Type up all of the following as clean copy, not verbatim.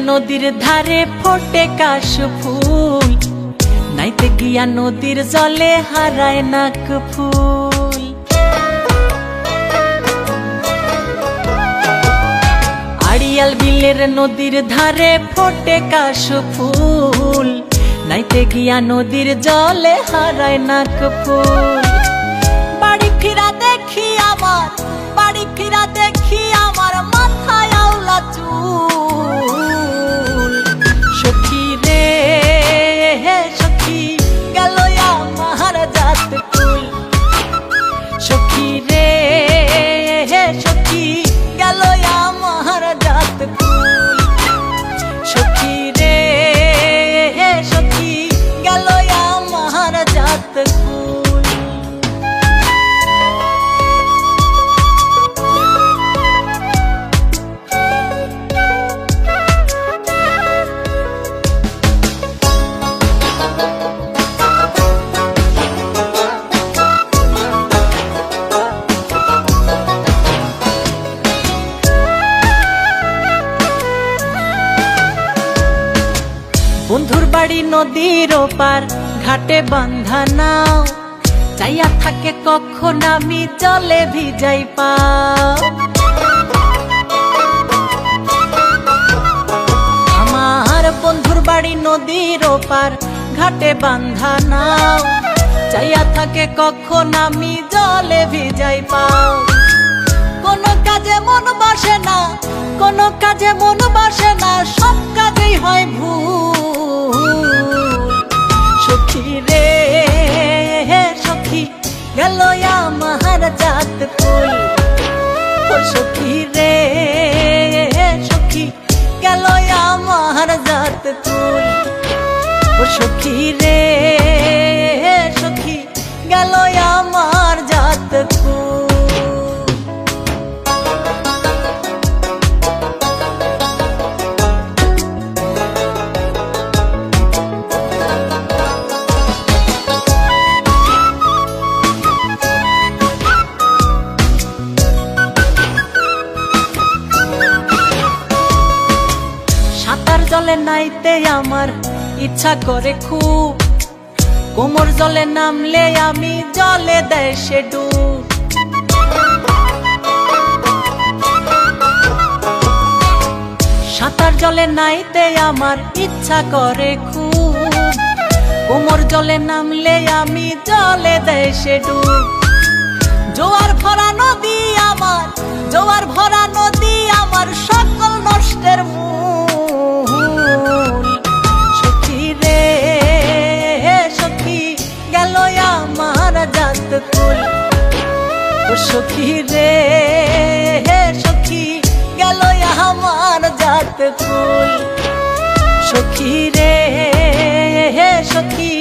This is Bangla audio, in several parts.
নদীর ধারে ফোটে কাশ ফুল, নাইতে গিয়া নদীর জলে হারায় নাক ফুল। আড়িয়াল বিলের নদীর ধারে ফোটে কাশ ফুল, নাইতে গিয়া নদীর জলে হারায় নাক ফুল। বাড়ি ফিরা দেখি আমার, বাড়ি ফিরা দেখি আমার মাথায় আওলা চুল। সখী রে সখী গেল আমার জাত কুল, সখী রে সখী গেল আমার জাত কুল, সখী রে সখী গেল আমার জাত কুল। বন্ধুর বাড়ি নদীর ওপার, ঘাটে বান্ধা নাও, চাইয়া থাকে কখন আমি জলে ভিজাই পাও। আমার বন্ধুর বাড়ি নদীর ওপার, ঘাটে বান্ধা নাও, চাইয়া থাকে কখন আমি জলে ভিজাই পাও। কোনো কাজে মন বসে না, কোনো কাজে মন বসে না, সব কাজেই হয় ভুল। সখী রে সখী গেল আমার জাত কুল, ও সখী রে সখী গেল আমার জাত কুল, ও সখী রে সখী গেল আমার জাত কুল। জলে নাইতে আমার ইচ্ছা করে খুব, কোমর জলে নামলে আমি জলে দেয় সে ডুব। সাঁতার জলে নাইতে আমার ইচ্ছা করে খুব, কোমর জলে নামলে আমি জলে দেয় সে ডুব। জোয়ার ভরা নদী আমার, জোয়ার ভরা নদী আমার, সকল নষ্টের মূল। সখী রে সখী গেল আমার জাত কুল, ও সখী রে সখী গেল আমার জাত কুল, সখী রে সখী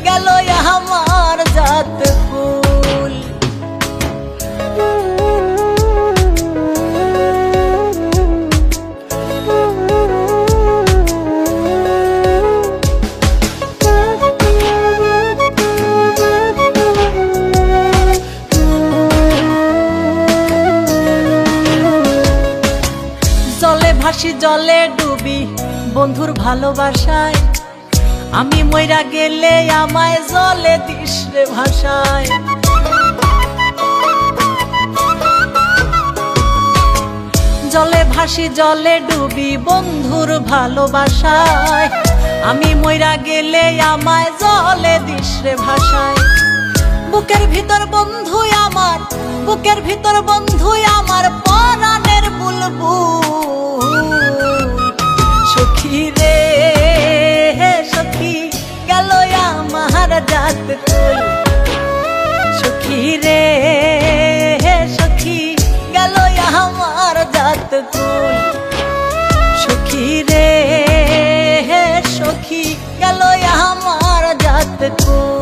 গেল আমার জাত কুল। ভাসি জলে ডুবি বন্ধুর ভালোবাসায়, আমি মইরা গেলে আমায় জলে দিস রে ভাষায়। জলে ভাসি জলে ডুবি বন্ধুর ভালোবাসায়, আমি মইরা গেলে আমায় জলে দিস রে ভাষায়। বুকের ভিতর বন্ধু আমার, বুকের ভিতর বন্ধু আমার, পরাণের বুলবুল। সখী রে সখী গেল আমার জাত কুল, সখী রে সখী গেল আমার জাত কুল, সখী রে সখী গেল আমার জাত কুল।